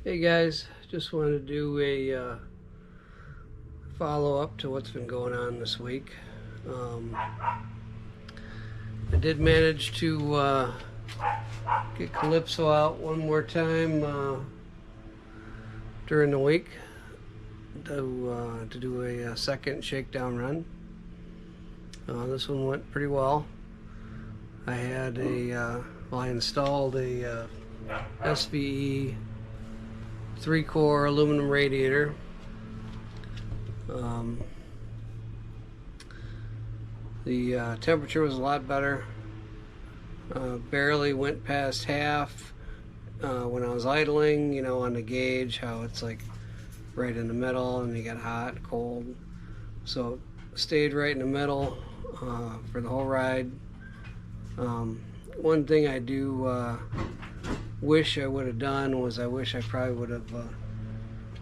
Hey guys, just wanted to do a follow-up to what's been going on this week. I did manage to get Calypso out one more time during the week to do a second shakedown run. This one went pretty well. I had I installed a SVE 3-core aluminum radiator. The temperature was a lot better. Barely went past half when I was idling, you know, on the gauge, how it's like right in the middle and you get hot, cold. So stayed right in the middle for the whole ride. One thing I do wish I would have done was I wish I probably would have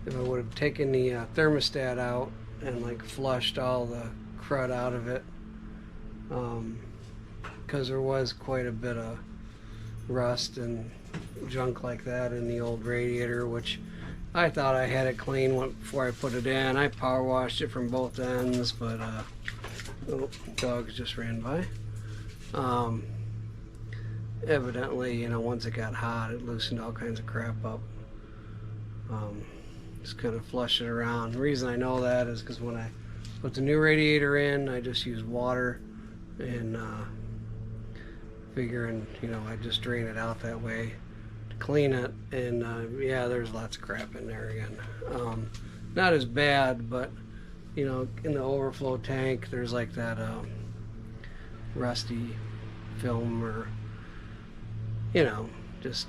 if I would have taken the thermostat out and like flushed all the crud out of it, because there was quite a bit of rust and junk like that in the old radiator, which I thought I had it clean before I put it in. I power washed it from both ends, but oh, dogs just ran by. Evidently, you know, once it got hot, it loosened all kinds of crap up. Just kind of flush it around. The reason I know that is because when I put the new radiator in, I just use water and figuring, you know, I just drain it out that way to clean it. And yeah, there's lots of crap in there again. Not as bad, but you know, in the overflow tank, there's like that rusty film, or you know, just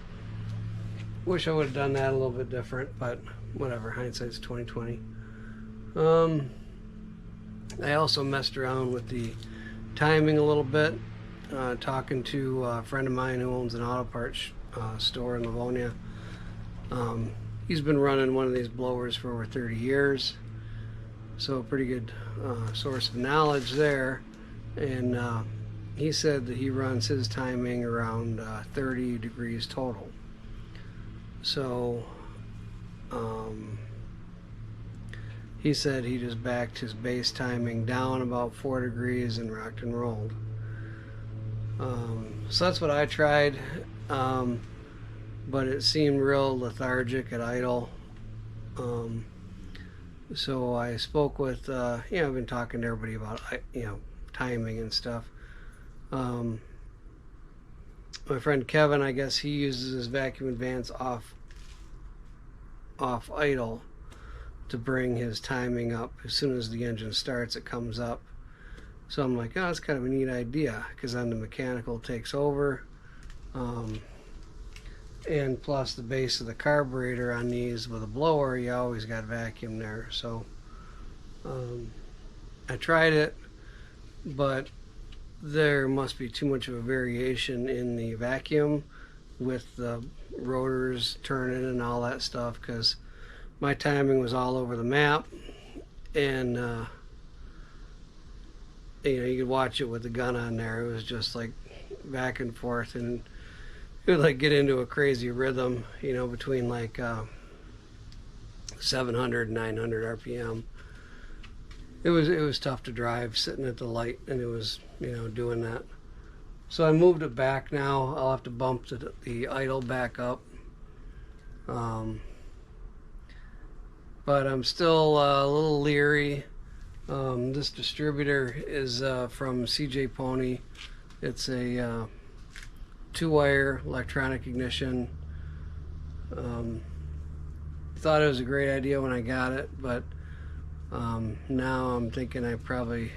wish I would have done that a little bit different, but whatever, hindsight's 20/20. I also messed around with the timing a little bit, talking to a friend of mine who owns an auto parts store in Livonia. He's been running one of these blowers for over 30 years, so a pretty good source of knowledge there. And he said that he runs his timing around 30 degrees total. So he said he just backed his base timing down about 4 degrees and rocked and rolled. So that's what I tried, but it seemed real lethargic at idle. So I spoke with, you know, I've been talking to everybody about, you know, timing and stuff. My friend Kevin, I guess he uses his vacuum advance off idle to bring his timing up. As soon as the engine starts, it comes up. So I'm like, oh, that's kind of a neat idea, because then the mechanical takes over, and plus the base of the carburetor on these with a blower, you always got vacuum there. So I tried it, but there must be too much of a variation in the vacuum with the rotors turning and all that stuff, because my timing was all over the map. And you know, you could watch it with the gun on there. It was just like back and forth, and it would like get into a crazy rhythm, you know, between like 700 and 900 RPM. It was tough to drive sitting at the light, and it was, you know, doing that. So I moved it back now. I'll have to bump the idle back up. But I'm still a little leery. This distributor is from CJ Pony. It's a 2-wire electronic ignition. Thought it was a great idea when I got it, but now I'm thinking I probably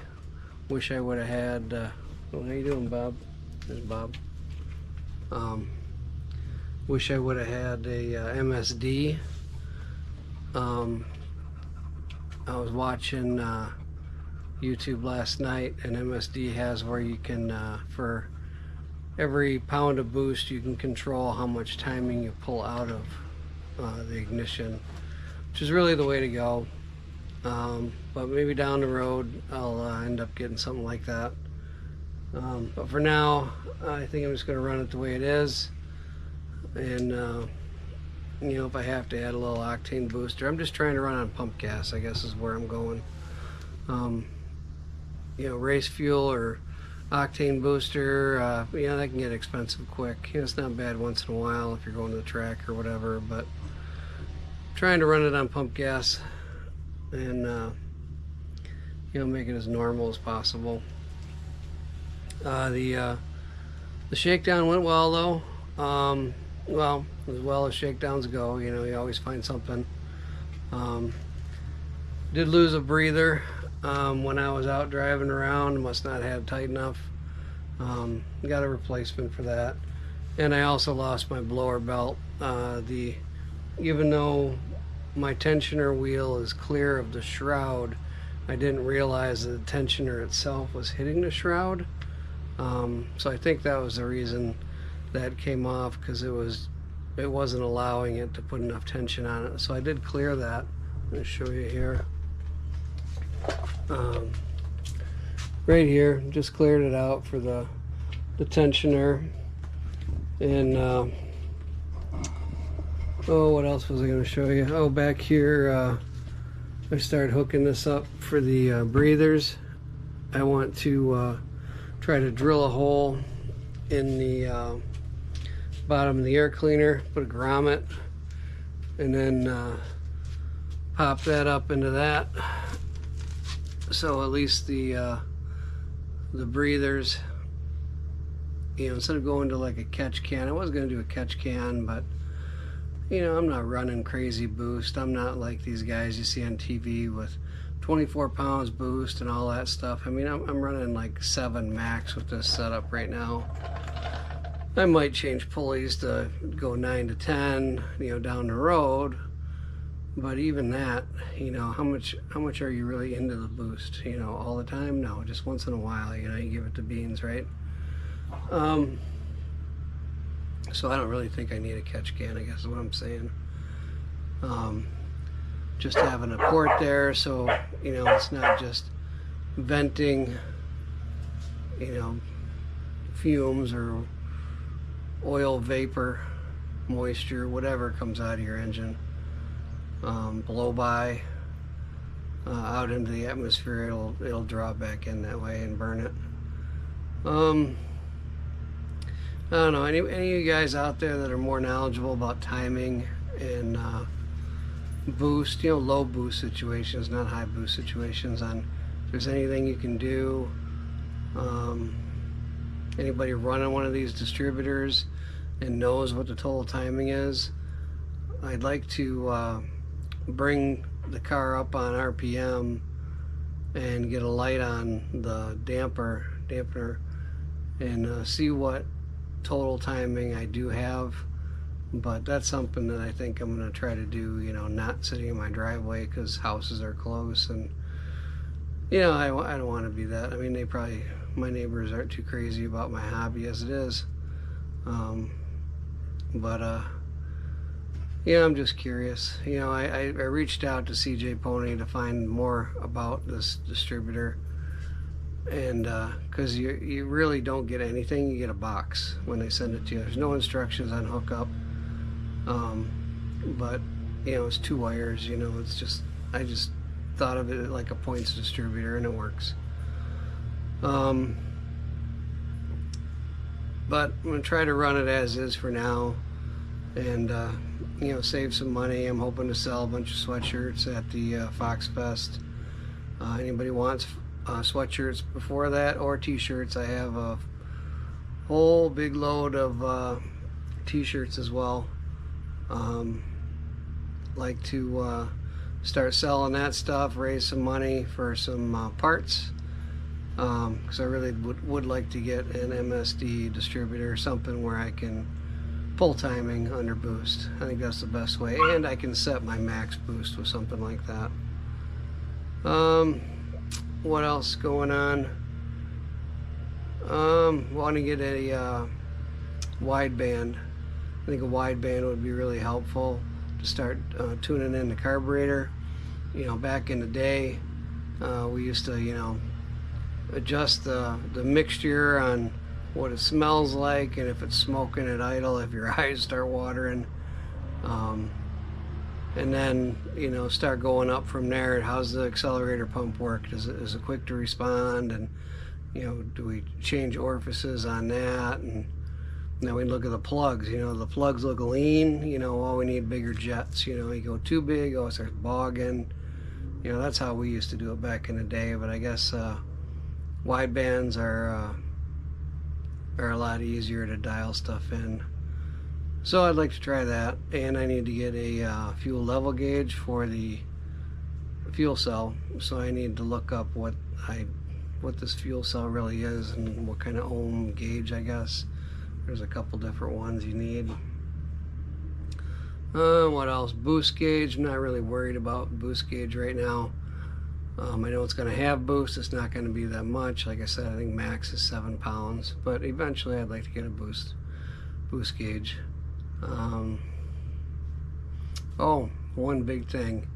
wish I would have had well, how you doing, Bob? There's Bob. Wish I would have had a MSD. I was watching YouTube last night, and MSD has where you can for every pound of boost you can control how much timing you pull out of the ignition, which is really the way to go. But maybe down the road I'll end up getting something like that. But for now, I think I'm just going to run it the way it is, and you know, if I have to add a little octane booster. I'm just trying to run on pump gas, I guess is where I'm going. You know, race fuel or octane booster, you know, that can get expensive quick. You know, it's not bad once in a while if you're going to the track or whatever, but trying to run it on pump gas and you know, make it as normal as possible. The shakedown went well though. Well, as well as shakedowns go, you know, you always find something. Did lose a breather when I was out driving around. Must not have tight enough. Got a replacement for that. And I also lost my blower belt. Even though my tensioner wheel is clear of the shroud, I didn't realize that the tensioner itself was hitting the shroud. So I think that was the reason that came off, because it wasn't allowing it to put enough tension on it. So I did clear that. I'm going to show you here. Right here, just cleared it out for the tensioner. And oh, what else was I going to show you? Oh, back here, I started hooking this up for the breathers. I want to try to drill a hole in the bottom of the air cleaner, put a grommet, and then pop that up into that, so at least the breathers, you know, instead of going to like a catch can. I was going to do a catch can, but you know, I'm not running crazy boost. I'm not like these guys you see on TV with 24 pounds boost and all that stuff. I mean, I'm running like 7 max with this setup right now. I might change pulleys to go 9 to 10, you know, down the road. But even that, you know, how much are you really into the boost? You know, all the time? No, just once in a while, you know, you give it to beans, right? So I don't really think I need a catch can, I guess is what I'm saying. Just having a port there, so, you know, it's not just venting, you know, fumes or oil vapor, moisture, whatever comes out of your engine. Blow by out into the atmosphere, it'll draw back in that way and burn it. I don't know, any of you guys out there that are more knowledgeable about timing and boost, you know, low boost situations, not high boost situations, on if there's anything you can do. Anybody running one of these distributors and knows what the total timing is, I'd like to bring the car up on RPM and get a light on the dampener and see what total timing I do have. But that's something that I think I'm going to try to do, you know, not sitting in my driveway because houses are close, and you know, I don't want to be that. I mean, my neighbors aren't too crazy about my hobby as it is, but yeah, I'm just curious. You know, I reached out to CJ Pony to find more about this distributor, and because you really don't get anything, you get a box when they send it to you. There's no instructions on hookup, but you know, it's 2 wires. You know, it's just, I just thought of it like a points distributor, and it works. But I'm gonna try to run it as is for now, and you know, save some money. I'm hoping to sell a bunch of sweatshirts at the Fox Fest. Anybody wants sweatshirts before that, or t-shirts, I have a whole big load of t-shirts as well. Like to start selling that stuff, raise some money for some parts, because I really would like to get an MSD distributor, something where I can pull timing under boost. I think that's the best way, and I can set my max boost with something like that. What else going on? Want to get a wideband. I think a wideband would be really helpful to start tuning in the carburetor. You know, back in the day, we used to, you know, adjust the mixture on what it smells like, and if it's smoking at idle, if your eyes start watering. And then, you know, start going up from there. How's the accelerator pump work? Is it quick to respond? And, you know, do we change orifices on that? And then we look at the plugs. You know, the plugs look lean. You know, oh, we need bigger jets. You know, you go too big, oh, it starts bogging. You know, that's how we used to do it back in the day. But I guess wide bands are a lot easier to dial stuff in. So I'd like to try that, and I need to get a fuel level gauge for the fuel cell. So I need to look up what this fuel cell really is and what kind of ohm gauge, I guess. There's a couple different ones you need. What else? Boost gauge. I'm not really worried about boost gauge right now. I know it's going to have boost. It's not going to be that much. Like I said, I think max is 7 pounds, but eventually I'd like to get a boost gauge. Oh, one big thing.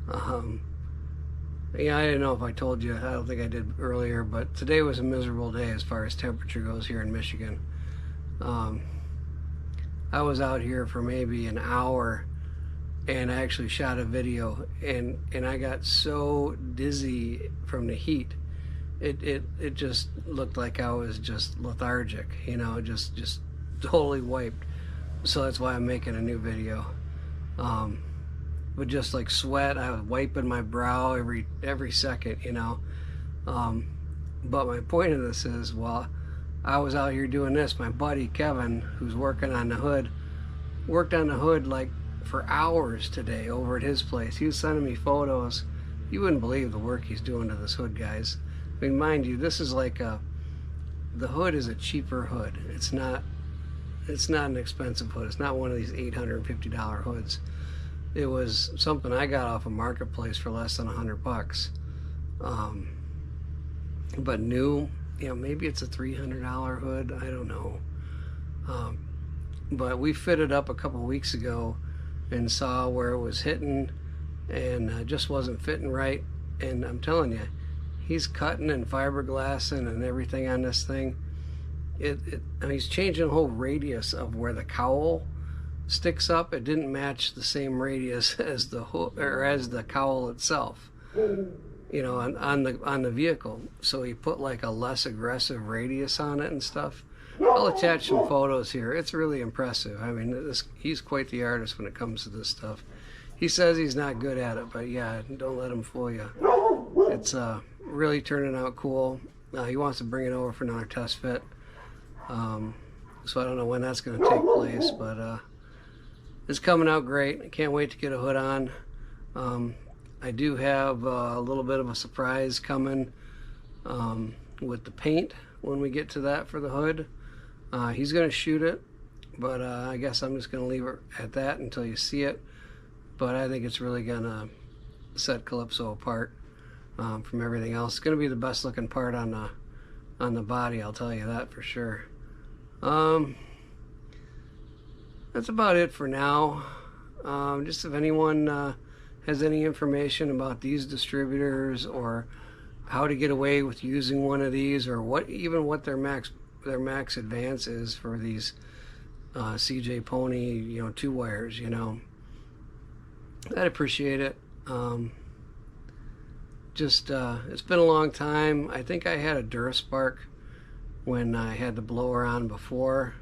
Yeah, I didn't know if I told you. I don't think I did earlier, but today was a miserable day as far as temperature goes here in Michigan. I was out here for maybe an hour, and I actually shot a video, and I got so dizzy from the heat. It just looked like I was just lethargic, you know, just totally wiped. So that's why I'm making a new video. But just like sweat, I was wiping my brow every second, you know. But my point of this is, while I was out here doing this, my buddy Kevin, who's working on the hood, worked on the hood like for hours today over at his place. He was sending me photos. You wouldn't believe the work he's doing to this hood, guys. I mean, mind you, this is like the hood is a cheaper hood. It's not an expensive hood. It's not one of these $850 hoods. It was something I got off a marketplace for less than $100. But new, you know, maybe it's a $300 hood. I don't know. But we fitted up a couple weeks ago and saw where it was hitting, and just wasn't fitting right. And I'm telling you, he's cutting and fiberglassing and everything on this thing. I mean, he's changing the whole radius of where the cowl sticks up. It didn't match the same radius as the hook or as the cowl itself, you know, on the vehicle. So he put like a less aggressive radius on it and stuff. I'll attach some photos here. It's really impressive. I mean, he's quite the artist when it comes to this stuff. He says he's not good at it, but yeah, don't let him fool you. It's really turning out cool. He wants to bring it over for another test fit. So I don't know when that's going to take place, but it's coming out great. I can't wait to get a hood on. I do have a little bit of a surprise coming with the paint when we get to that for the hood. He's going to shoot it, but I guess I'm just going to leave it at that until you see it. But I think it's really going to set Calypso apart from everything else. It's going to be the best looking part on the body, I'll tell you that for sure. That's about it for now. Just if anyone has any information about these distributors, or how to get away with using one of these, or what their max advance is for these CJ Pony, you know, 2-wires, you know, I'd appreciate it. It's been a long time. I think I had a Duraspark when I had the blower on before,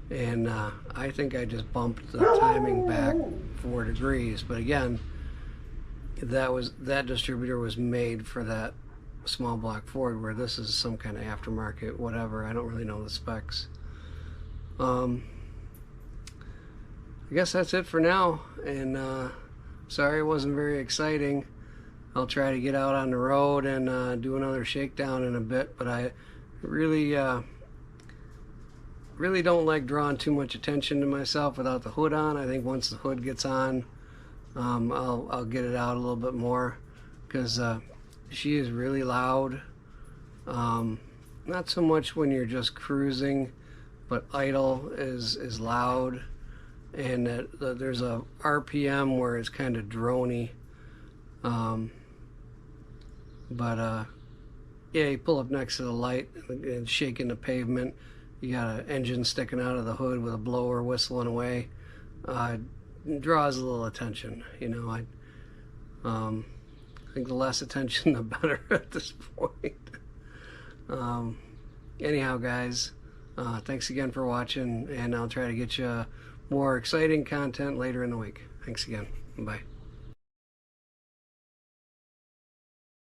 and I think I just bumped the timing back 4 degrees. But again, that distributor was made for that small block Ford, where this is some kind of aftermarket whatever. I don't really know the specs. I guess that's it for now, and sorry it wasn't very exciting. I'll try to get out on the road and do another shakedown in a bit, but I really don't like drawing too much attention to myself without the hood on. I think once the hood gets on, I'll get it out a little bit more, because she is really loud. Not so much when you're just cruising, but idle is loud, and there's a RPM where it's kind of droney. Yeah, you pull up next to the light and shaking the pavement. You got an engine sticking out of the hood with a blower whistling away. draws a little attention. You know, I think the less attention, the better at this point. Anyhow, guys, thanks again for watching, and I'll try to get you more exciting content later in the week. Thanks again. Bye.